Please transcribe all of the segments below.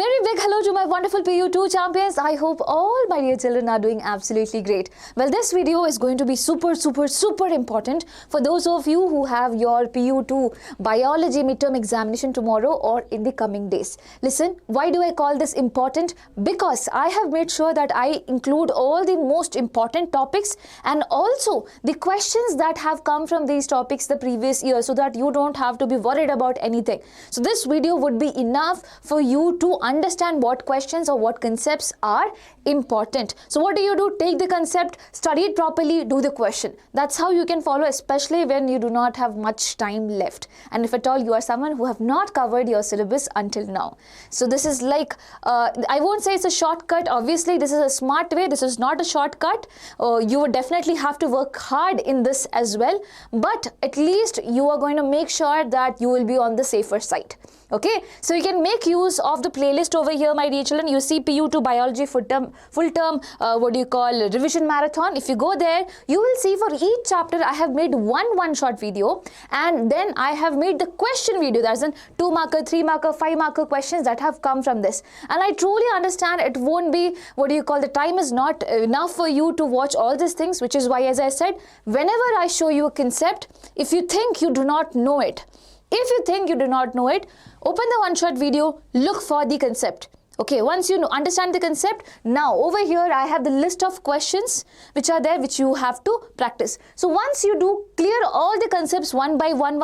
very big hello to my wonderful PU2 champions. I hope all my dear children are doing absolutely great. Well, this video is going to be super important for those of you who have your PU2 Biology Midterm examination tomorrow or in the coming days. Listen, why do I call this important? Because I have made sure that I include all the most important topics and also the questions that have come from these topics the previous year, so that you don't have to be worried about anything. So this video would be enough for you to understand what questions or what concepts are important. So what do? Take the concept, study it properly, do the question. That's how you can follow, especially when you do not have much time left. And if at all you are someone who have not covered your syllabus until now. So this is like, I won't say it's a shortcut. Obviously, this is a smart way. This is not a shortcut. You would definitely have to work hard in this as well. But at least you are going to make sure that you will be on the safer side. Okay, so you can make use of the playlist over here, my dear children. You see PU2 Biology full term revision marathon. If you go there, you will see for each chapter I have made one shot video, and then I have made the question video. That's in 2 marker, 3 marker, 5 marker questions that have come from this. And I truly understand it won't be the time is not enough for you to watch all these things, which is why, as I said, whenever I show you a concept, if you think you do not know it, open the one-shot video, look for the concept. Okay, once you understand the concept, now over here I have the list of questions which are there, which you have to practice. So once you do clear all the concepts one by one,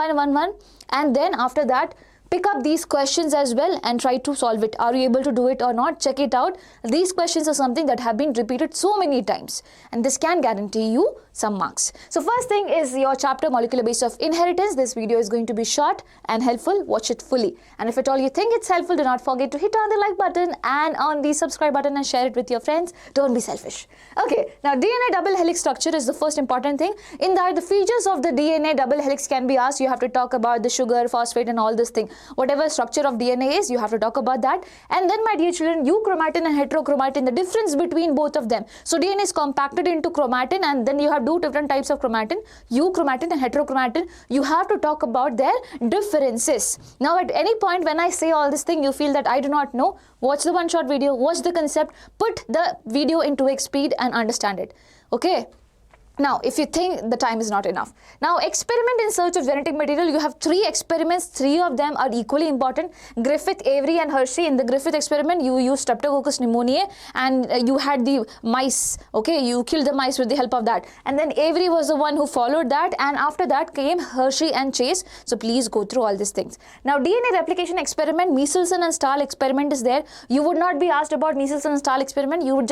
and then after that, pick up these questions as well and try to solve it. Are you able to do it or not? Check it out. These questions are something that have been repeated so many times, and this can guarantee you some marks. So first thing is your chapter molecular base of inheritance. This video is going to be short and helpful. Watch it fully. And if at all you think it's helpful, do not forget to hit on the like button and on the subscribe button and share it with your friends. Don't be selfish. Okay, now DNA double helix structure is the first important thing. In that, the features of the DNA double helix can be asked. You have to talk about the sugar, phosphate and all this thing. Whatever structure of DNA is, you have to talk about that. And then, my dear children, euchromatin and heterochromatin, the difference between both of them. So DNA is compacted into chromatin, and then you have two different types of chromatin, euchromatin and heterochromatin. You have to talk about their differences. Now, at any point when I say all this thing, you feel that I do not know, watch the one-shot video, watch the concept, put the video into 2x speed and understand it. Okay. Now, if you think the time is not enough. Now, experiment in search of genetic material. You have 3 experiments. 3 of them are equally important. Griffith, Avery and Hershey. In the Griffith experiment, you used Streptococcus pneumoniae and you had the mice. Okay, you killed the mice with the help of that. And then Avery was the one who followed that. And after that came Hershey and Chase. So, please go through all these things. Now, DNA replication experiment, Michelson and Stahl experiment is there. You would not be asked about Michelson and Stahl experiment. You would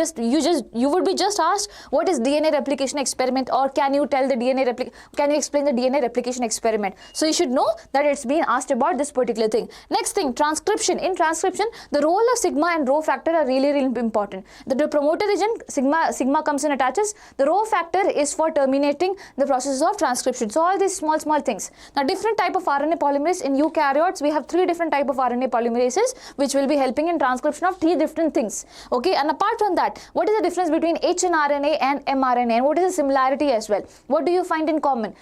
be just asked, what is DNA replication experiment? Or can you tell the can you explain the DNA replication experiment? So you should know that it's been asked about this particular thing. Next thing, transcription. In transcription, the role of sigma and rho factor are really important. The promoter region, sigma comes and attaches. The rho factor is for terminating the process of transcription. So all these small things. Now, different type of RNA polymerase. In eukaryotes, we have 3 different type of RNA polymerases which will be helping in transcription of 3 different things. Okay, and apart from that, what is the difference between hnRNA and mRNA, and what is the similarity as well? What do you find in common?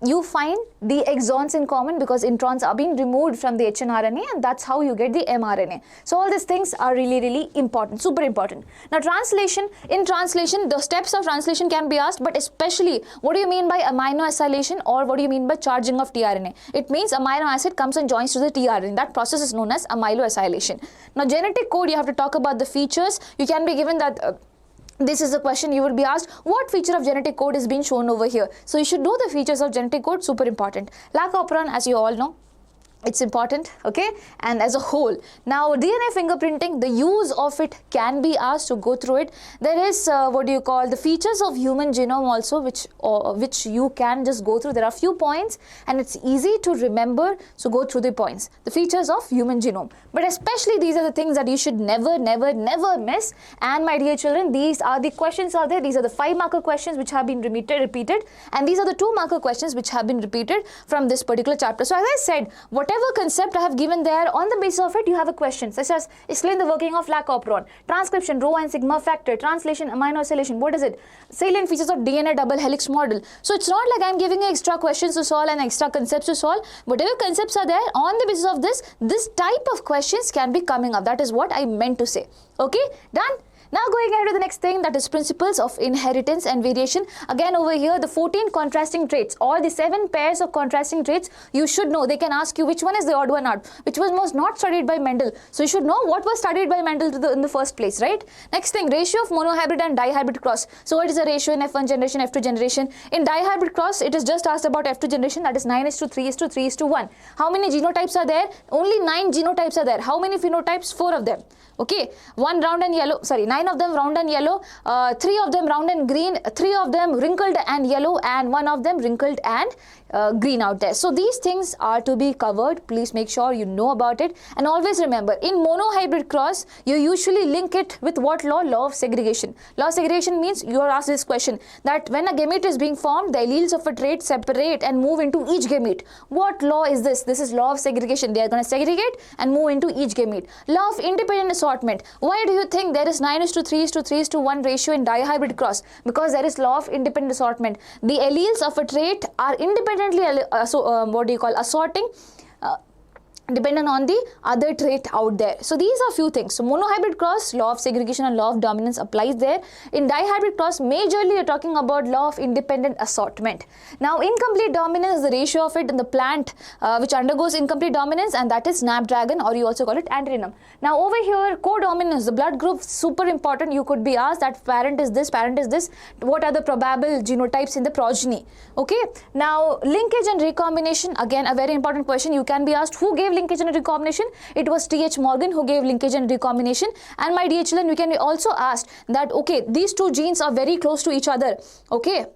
You find the exons in common because introns are being removed from the hnRNA, and that's how you get the mRNA. So all these things are really important, super important. Now, translation. In translation, the steps of translation can be asked, but especially, what do you mean by amino acylation, or what do you mean by charging of tRNA? It means amino acid comes and joins to the tRNA. That process is known as amyloacylation. Now, genetic code, you have to talk about the features. You can be given that this is a question you would be asked, what feature of genetic code is being shown over here? So you should know the features of genetic code, super important. Lac operon, as you all know, it's important, okay, and as a whole. Now, DNA fingerprinting, the use of it can be asked, to go through it. There is the features of human genome also, which you can just go through. There are few points and it's easy to remember, so go through the points. The features of human genome, but especially these are the things that you should never miss. And my dear children, these are the questions are there. These are the 5 marker questions which have been repeated, and these are the 2 marker questions which have been repeated from this particular chapter. So as I said, what whatever concept I have given there, on the basis of it, you have a question, such as explain the working of lac operon, transcription, rho and sigma factor, translation, amino acylation, what is it? Salient features of DNA double helix model. So it's not like I'm giving you extra questions to solve and extra concepts to solve. Whatever concepts are there, on the basis of this type of questions can be coming up. That is what I meant to say. Okay, done? Now going ahead to the next thing, that is principles of inheritance and variation. Again over here, the 14 contrasting traits or the 7 pairs of contrasting traits, you should know. They can ask you which one is the odd one out, which was not studied by Mendel. So you should know what was studied by Mendel in the first place, right? Next thing, ratio of monohybrid and dihybrid cross. So what is the ratio in F1 generation, F2 generation? In dihybrid cross, it is just asked about F2 generation, that is 9:3:3:1. How many genotypes are there? Only 9 genotypes are there. How many phenotypes? 4 of them. Okay, 9 of them round and yellow, 3 of them round and green, 3 of them wrinkled and yellow, and 1 of them wrinkled and green out there. So these things are to be covered. Please make sure you know about it. And always remember, in monohybrid cross, you usually link it with what law? Law of segregation. Law of segregation means you are asked this question, that when a gamete is being formed, the alleles of a trait separate and move into each gamete. What law is this? This is law of segregation. They are going to segregate and move into each gamete. Law of independent assortment. Why do you think there is 9:3:3:1 ratio in dihybrid cross? Because there is law of independent assortment. The alleles of a trait are independently assorting dependent on the other trait out there. So these are few things. So monohybrid cross, law of segregation and law of dominance applies there. In dihybrid cross, majorly you're talking about law of independent assortment. Now incomplete dominance is the ratio of it in the plant which undergoes incomplete dominance, and that is snapdragon, or you also call it antennum. Now over here, codominance, the blood group, super important. You could be asked that parent is this, what are the probable genotypes in the progeny? Okay, now linkage and recombination, again a very important question. You can be asked who gave linkage and recombination. It was T.H. Morgan who gave linkage and recombination. And my dear children, you can be also asked that, okay, these two genes are very close to each other. Okay,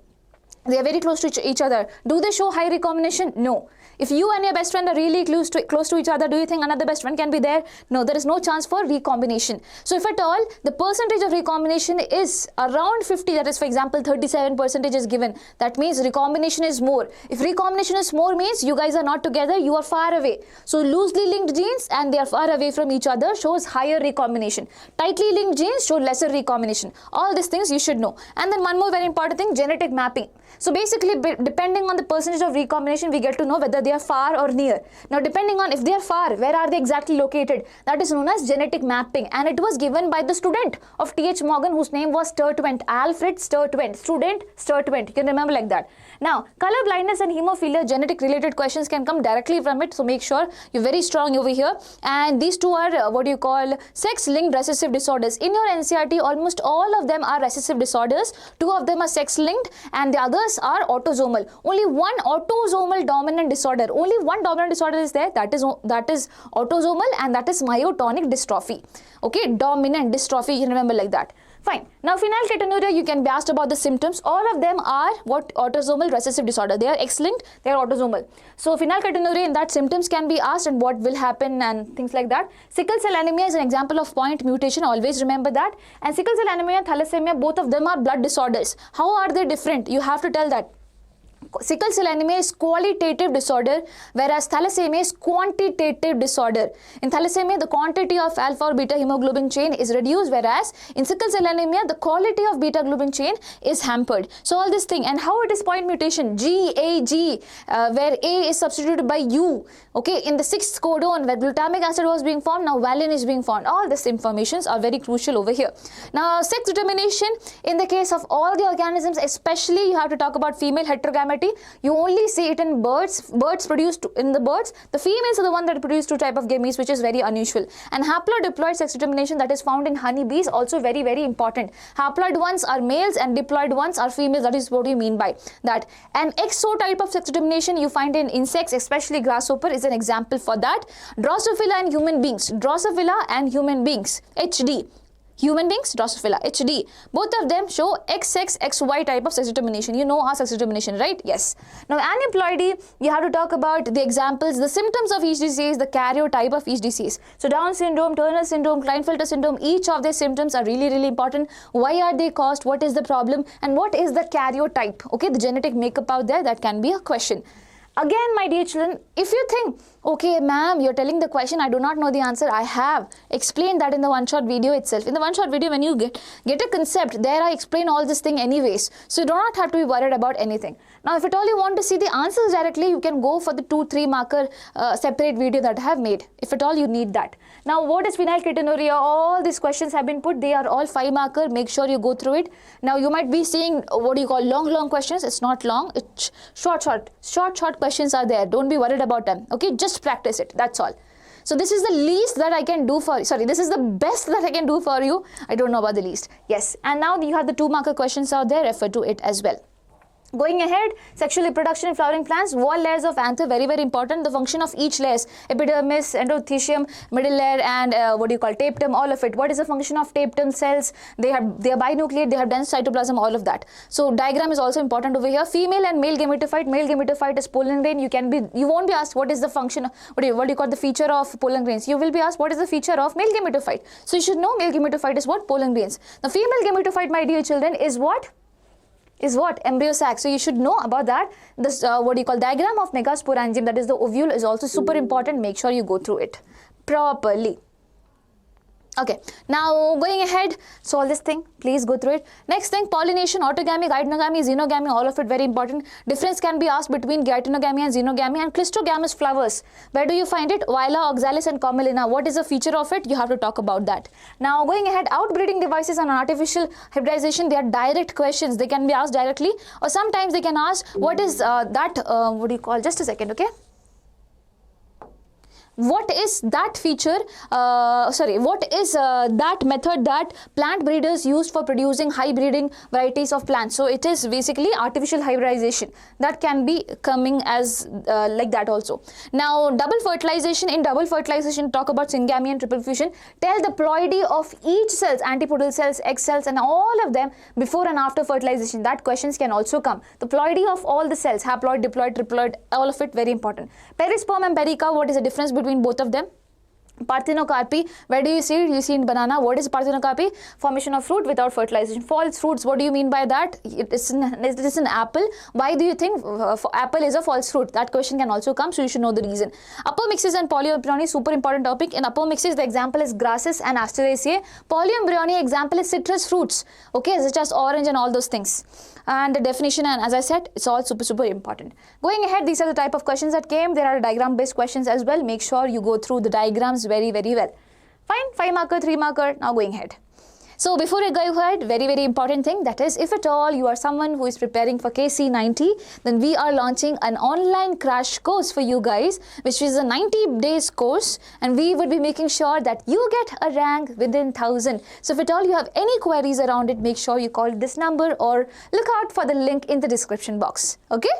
they are very close to each other. Do they show high recombination? No. If you and your best friend are really close to each other, do you think another best friend can be there? No, there is no chance for recombination. So if at all, the percentage of recombination is around 50, that is for example 37% is given. That means recombination is more. If recombination is more means you guys are not together, you are far away. So loosely linked genes and they are far away from each other shows higher recombination. Tightly linked genes show lesser recombination. All these things you should know. And then one more very important thing, genetic mapping. So basically, depending on the percentage of recombination, we get to know whether they are far or near. Now, depending on if they are far, where are they exactly located? That is known as genetic mapping, and it was given by the student of T.H. Morgan, whose name was Sturtevant, Alfred Sturtevant. Student Sturtevant. You can remember like that. Now, color blindness and hemophilia, genetic related questions can come directly from it. So make sure you're very strong over here. And these two are sex-linked recessive disorders. In your NCERT, almost all of them are recessive disorders. 2 of them are sex-linked, and the others are autosomal. Only one autosomal dominant disorder. Only one dominant disorder is there. That is autosomal, and that is myotonic dystrophy. Okay, dominant dystrophy. You can remember like that. Fine. Now, phenylketonuria, you can be asked about the symptoms. All of them are what? Autosomal recessive disorder. They are X-linked, they are autosomal. So, phenylketonuria, in that symptoms can be asked and what will happen and things like that. Sickle cell anemia is an example of point mutation. Always remember that. And sickle cell anemia and thalassemia, both of them are blood disorders. How are they different? You have to tell that. Sickle cell anemia is qualitative disorder, whereas thalassemia is quantitative disorder. In thalassemia, the quantity of alpha or beta hemoglobin chain is reduced, whereas in sickle cell anemia, the quality of beta globin chain is hampered. So all this thing, and how it is point mutation, GAG, where A is substituted by U. Okay, in the 6th codon where glutamic acid was being formed, now valine is being formed. All these informations are very crucial over here. Now, sex determination, in the case of all the organisms, especially you have to talk about female heterogamety. You only see it in birds. Birds produced in the birds. The females are the one that produce 2 types of gametes, which is very unusual. And haplodiploid sex determination that is found in honeybees, also very, very important. Haploid ones are males and diploid ones are females. That is what we mean by that. And exo type of sex determination you find in insects, especially grasshopper, is an example for that. Drosophila and human beings. Drosophila and human beings. HD. Human beings, Drosophila, HD. Both of them show XX, XY type of sex determination. You know our sex determination, right? Yes. Now, aneuploidy, you have to talk about the examples, the symptoms of each disease, the karyotype of each disease. So, Down syndrome, Turner syndrome, Klinefelter syndrome, each of their symptoms are really, really important. Why are they caused? What is the problem? And what is the karyotype? Okay, the genetic makeup out there, that can be a question. Again, my dear children, if you think Okay, ma'am, you're telling the question, I do not know the answer. I have explained that in the one-shot video itself. In the one-shot video, when you get a concept, there I explain all this thing anyways. So you do not have to be worried about anything. Now, if at all you want to see the answers directly, you can go for the 2-3 marker separate video that I have made, if at all you need that. Now, what is phenylketonuria? All these questions have been put. They are all 5 marker. Make sure you go through it. Now, you might be seeing what you call long questions. It's not long. It's short questions are there. Don't be worried about them. Okay, just practice it. That's all. So this is the least that I can do for you. Sorry, this is the best that I can do for you. I don't know about the least. Yes. And now you have the 2 marker questions out there. Refer to it as well. Going ahead, sexual reproduction in flowering plants, wall layers of anther, very important. The function of each layers, epidermis, endothecium, middle layer, and tapetum, all of it. What is the function of tapetum cells? They are binucleate, they have dense cytoplasm, all of that. So diagram is also important over here. Female and male gametophyte. Male gametophyte is pollen grain. You won't be asked what is the function, what do you call the feature of pollen grains. You will be asked what is the feature of male gametophyte. So you should know male gametophyte is what? Pollen grains. The female gametophyte, my dear children, is what? Embryo sac. So you should know about that. This diagram of megasporangium, that is the ovule, is also super important. Make sure you go through it properly. Okay, now going ahead, so all this thing, please go through it. Next thing, pollination, autogamy, geitonogamy, xenogamy, all of it very important. Difference can be asked between geitonogamy and xenogamy. And clistogamous flowers, where do you find it? Viola, oxalis and commelina. What is the feature of it? You have to talk about that. Now going ahead, outbreeding devices and artificial hybridization, they are direct questions. They can be asked directly, or sometimes they can ask what is just a second, okay? What is that feature, what is that method that plant breeders used for producing high breeding varieties of plants? So it is basically artificial hybridization. That can be coming as like that also. Now double fertilization. In double fertilization, talk about syngamy and triple fusion. Tell the ploidy of each cells, antipodal cells, egg cells, and all of them before and after fertilization. That questions can also come. The ploidy of all the cells, haploid, diploid, triploid, all of it very important. Perisperm and pericarp, what is the difference between both of them? Parthenocarpy, where do you see it? You see in banana. What is parthenocarpy? Formation of fruit without fertilization. False fruits, what do you mean by that? It is an apple. Why do you think apple is a false fruit? That question can also come, so you should know the reason. Upper mixes and polyembryony, super important topic. In upper mixes, the example is grasses and Asteraceae. Polyembryony example is citrus fruits, okay, such as orange and all those things. And the definition, and as I said, it's all super important. Going ahead, these are the type of questions that came. There are diagram based questions as well. Make sure you go through the diagrams very well. Fine, 5 marker, 3 marker. Now going ahead. So before I go ahead, very important thing, that is, if at all you are someone who is preparing for KC90, then we are launching an online crash course for you guys, which is a 90 days course, and we would be making sure that you get a rank within 1000. So if at all you have any queries around it, make sure you call this number or look out for the link in the description box. Okay?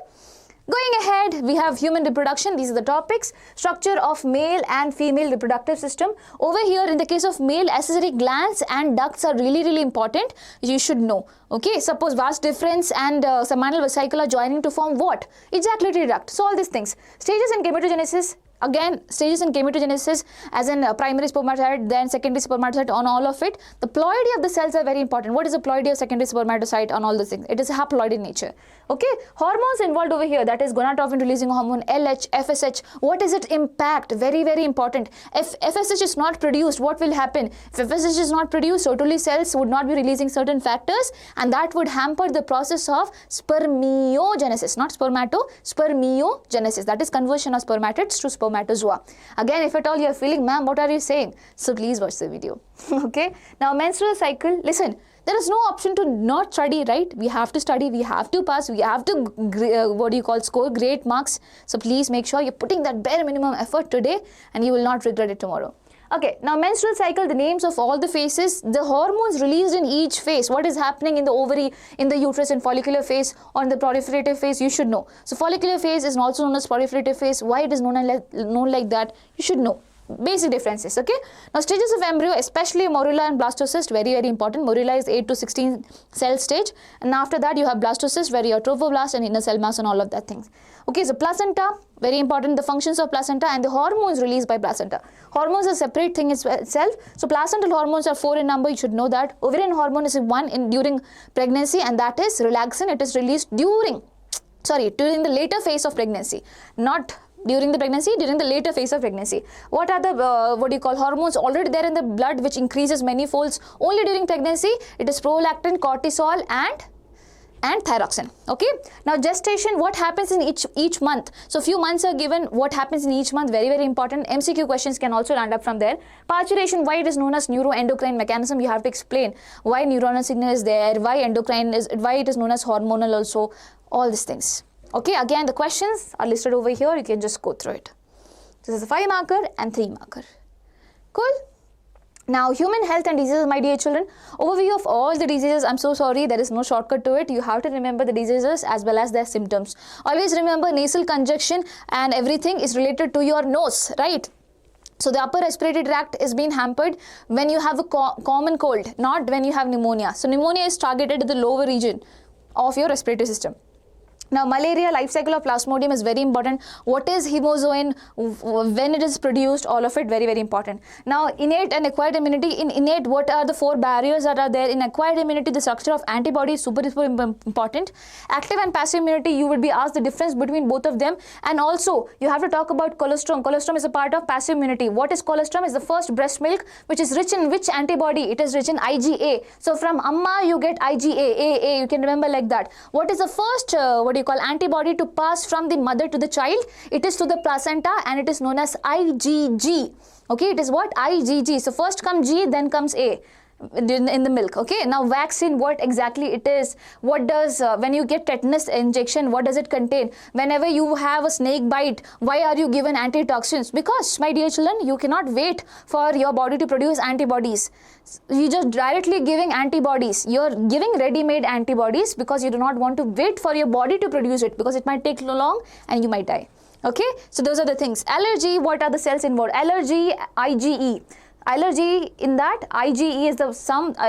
Going ahead, we have human reproduction. These are the topics. Structure of male and female reproductive system. Over here, in the case of male, accessory glands and ducts are really important. You should know. Okay, suppose vas deferens and seminal vesicle are joining to form what? Ejaculatory duct. So all these things. Stages in gametogenesis. Again, stages in gametogenesis, as in primary spermatocyte, then secondary spermatocyte, on all of it. The ploidy of the cells are very important. What is the ploidy of secondary spermatocyte on all the things? It is haploid in nature. Okay, hormones involved over here, that is gonadotrophin releasing hormone, LH, FSH. What is it impact? Very important. If FSH is not produced, what will happen? If FSH is not produced, totally cells would not be releasing certain factors, and that would hamper the process of spermiogenesis, not spermatogenesis. That is conversion of spermatids to spermatozoa. Again, if at all you are feeling, ma'am, what are you saying? So please watch the video. Okay. Now, menstrual cycle. Listen, there is no option to not study, right? We have to study, we have to pass, we have to score great marks. So please make sure you're putting that bare minimum effort today, and you will not regret it tomorrow. Okay, now menstrual cycle, the names of all the phases, the hormones released in each phase, what is happening in the ovary, in the uterus, in follicular phase, or in the proliferative phase, you should know. So follicular phase is also known as proliferative phase. Why it is known like that, you should know. Basic differences, okay? Now, stages of embryo, especially morula and blastocyst, very important. Morula is 8 to 16 cell stage, and after that you have blastocyst, where you have trophoblast and inner cell mass and all of that things. Okay, so placenta, very important, the functions of placenta and the hormones released by placenta. Hormones are a separate thing itself. So placental hormones are 4 in number, you should know that. Ovarian hormone is 1 during pregnancy, and that is relaxin. It is released during the later phase of pregnancy, not during the pregnancy, during the later phase of pregnancy. What are the hormones already there in the blood which increases many folds only during pregnancy? It is prolactin, cortisol and thyroxine. Okay, now gestation, what happens in each month? So few months are given, what happens in each month, very very important. MCQ questions can also land up from there. Parturition, why it is known as neuroendocrine mechanism, you have to explain why neuronal signal is there, why it is known as hormonal also, all these things. Okay, again the questions are listed over here, you can just go through it. This is a 5 marker and 3 marker. Cool. Now, human health and diseases, my dear children. Overview of all the diseases. I'm so sorry, there is no shortcut to it. You have to remember the diseases as well as their symptoms. Always remember nasal congestion and everything is related to your nose, right? So the upper respiratory tract is being hampered when you have a common cold, not when you have pneumonia. So pneumonia is targeted to the lower region of your respiratory system. Now, malaria, life cycle of Plasmodium is very important. What is hemozoin, when it is produced, all of it very, very important. Now, innate and acquired immunity. In innate, what are the 4 barriers that are there? In acquired immunity, the structure of antibody is super important. Active and passive immunity, you would be asked the difference between both of them. And also, you have to talk about colostrum. Colostrum is a part of passive immunity. What is colostrum? Is the first breast milk, which is rich in which antibody? It is rich in IgA. So, from Amma, you get IgA, AA, you can remember like that. What is the first, antibody to pass from the mother to the child? It is to the placenta and it is known as IgG. Okay, it is what? IgG. So first comes G, then comes A in the milk. Okay, now vaccine, what exactly it is? What does, when you get tetanus injection, what does it contain? Whenever you have a snake bite, why are you given antitoxins? Because, my dear children, you cannot wait for your body to produce antibodies. You just directly giving antibodies. You're giving ready-made antibodies because you do not want to wait for your body to produce it, because it might take long and you might die. Okay, so those are the things. Allergy, what are the cells involved? Allergy, IgE. Allergy, in that IgE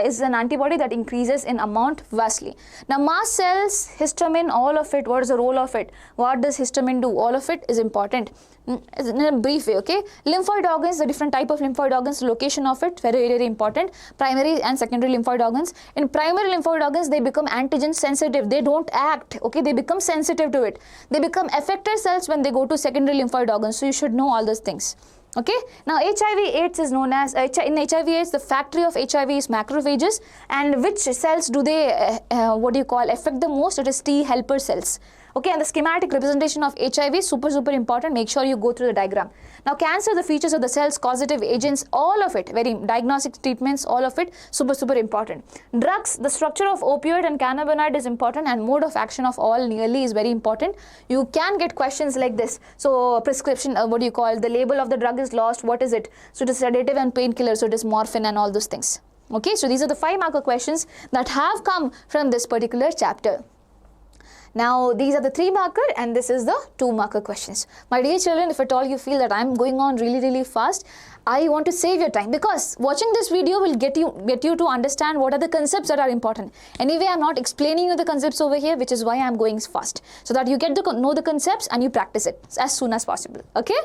is an antibody that increases in amount vastly. Now mast cells, histamine, all of it, what is the role of it? What does histamine do? All of it is important in a brief way. Okay, lymphoid organs, the different type of lymphoid organs, location of it, very very important. Primary and secondary lymphoid organs. In primary lymphoid organs, they become antigen sensitive, they don't act. Okay, they become sensitive to it. They become effector cells when they go to secondary lymphoid organs. So you should know all those things. Okay, now HIV/AIDS is known as, in HIV/AIDS, the factory of HIV is macrophages, and which cells do they, affect the most? It is T helper cells. Okay, and the schematic representation of HIV is super important. Make sure you go through the diagram. Now cancer, the features of the cells, causative agents, all of it, very diagnostic treatments, all of it super important. Drugs, the structure of opioid and cannabinoid is important, and mode of action of all nearly is very important. You can get questions like this. So prescription, the label of the drug is lost, what is it? So it is sedative and painkiller, so it is morphine and all those things. Okay, so these are the 5 marker questions that have come from this particular chapter. Now, these are the 3 marker and this is the 2 marker questions. My dear children, if at all you feel that I am going on really fast, I want to save your time, because watching this video will get you to understand what are the concepts that are important. Anyway, I am not explaining you the concepts over here, which is why I am going fast, so that you get to know the concepts and you practice it as soon as possible. Okay?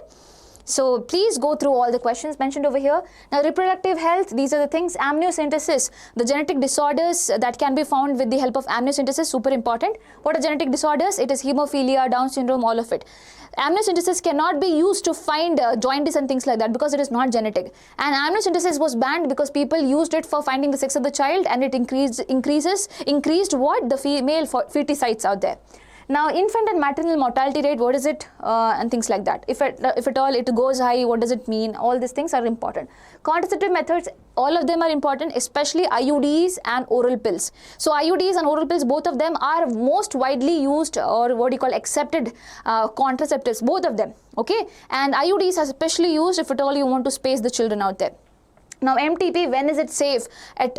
So please go through all the questions mentioned over here. Now reproductive health, these are the things. Amniocentesis, the genetic disorders that can be found with the help of amniocentesis, super important. What are genetic disorders? It is hemophilia, Down syndrome, all of it. Amniocentesis cannot be used to find jaundice and things like that, because it is not genetic. And amniocentesis was banned because people used it for finding the sex of the child, and it increased what? The female feticides out there. Now, infant and maternal mortality rate, what is it? And things like that. If at all it goes high, what does it mean? All these things are important. Contraceptive methods, all of them are important, especially IUDs and oral pills. So IUDs and oral pills, both of them are most widely used, or accepted contraceptives, both of them. Okay, and IUDs are especially used if at all you want to space the children out there. Now MTP, when is it safe? At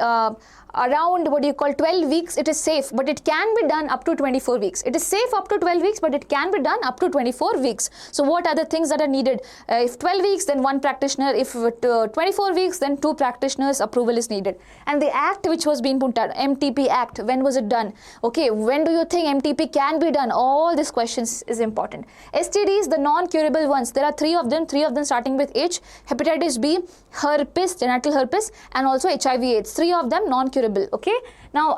around 12 weeks it is safe, but it can be done up to 24 weeks. It is safe up to 12 weeks, but it can be done up to 24 weeks. So what are the things that are needed? If 12 weeks, then 1 practitioner. If 24 weeks, then 2 practitioners approval is needed. And the act which was being put out, MTP Act, when was it done? Okay, when do you think MTP can be done? All these questions is important. STDs, the non-curable ones, there are 3 of them starting with H: hepatitis B, herpes, genital herpes, and also HIV/AIDS. 3 of them non-curable incurable. Okay. Now,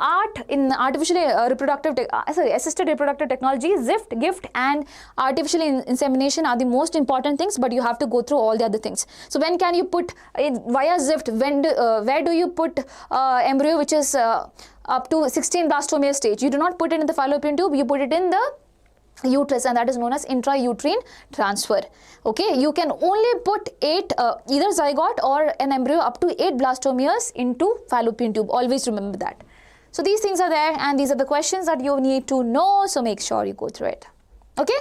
assisted reproductive technology, gift, and artificial insemination are the most important things, but you have to go through all the other things. So, when can you put via ZIFT? Where do you put embryo which is up to 16 blastomere stage? You do not put it in the fallopian tube, you put it in the uterus, and that is known as intrauterine transfer. Okay, you can only put 8 either zygote or an embryo up to 8 blastomeres into fallopian tube. Always remember that. So these things are there, and these are the questions that you need to know, so make sure you go through it. Okay.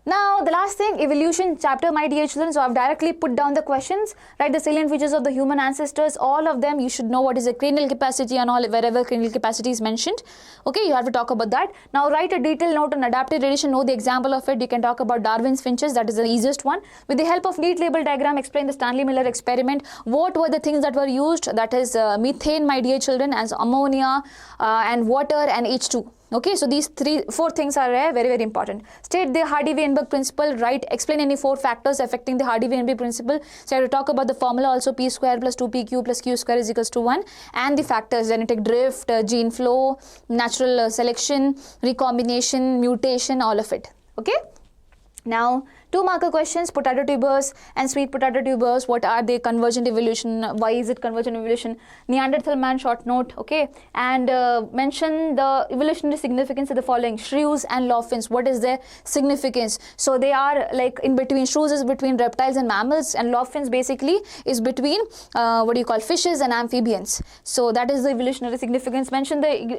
Now, the last thing, evolution chapter, my dear children. So, I've directly put down the questions, right? The salient features of the human ancestors, all of them. You should know what is the cranial capacity and all, wherever cranial capacity is mentioned. Okay, you have to talk about that. Now, write a detailed note on adaptive radiation, know the example of it. You can talk about Darwin's finches, that is the easiest one. With the help of neat label diagram, explain the Stanley Miller experiment. What were the things that were used? That is methane, my dear children, as ammonia and water and H2. Okay, so these 4 things are very, very important. State the Hardy-Weinberg principle, right? Explain any 4 factors affecting the Hardy-Weinberg principle. So, I have to talk about the formula also, P square plus 2PQ plus Q square is equals to 1, and the factors, genetic drift, gene flow, natural selection, recombination, mutation, all of it. Okay. Now, 2 marker questions, potato tubers and sweet potato tubers. What are they? Convergent evolution. Why is it convergent evolution? Neanderthal man, short note. Okay. And mention the evolutionary significance of the following. Shrews and lofins. What is their significance? So, they are like in between. Shrews is between reptiles and mammals, and lofins basically is between fishes and amphibians. So, that is the evolutionary significance. Mention the,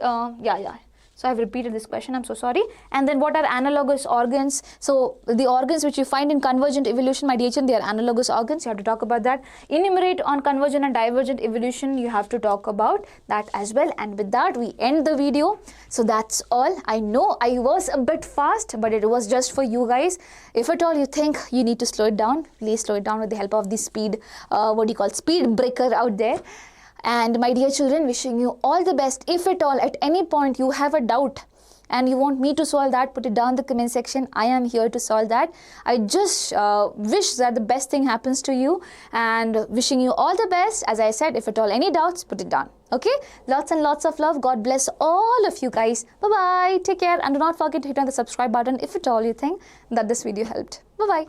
So, I have repeated this question, I'm so sorry. And then what are analogous organs? So, the organs which you find in convergent evolution, my dear children, they are analogous organs. You have to talk about that. Enumerate on convergent and divergent evolution. You have to talk about that as well. And with that, we end the video. So, that's all. I know I was a bit fast, but it was just for you guys. If at all you think you need to slow it down, please slow it down with the help of the speed breaker out there. And my dear children, wishing you all the best. If at all, at any point you have a doubt and you want me to solve that, put it down in the comment section. I am here to solve that. I just wish that the best thing happens to you, and wishing you all the best. As I said, if at all any doubts, put it down. Okay? Lots and lots of love. God bless all of you guys. Bye-bye. Take care. And do not forget to hit on the subscribe button if at all you think that this video helped. Bye-bye.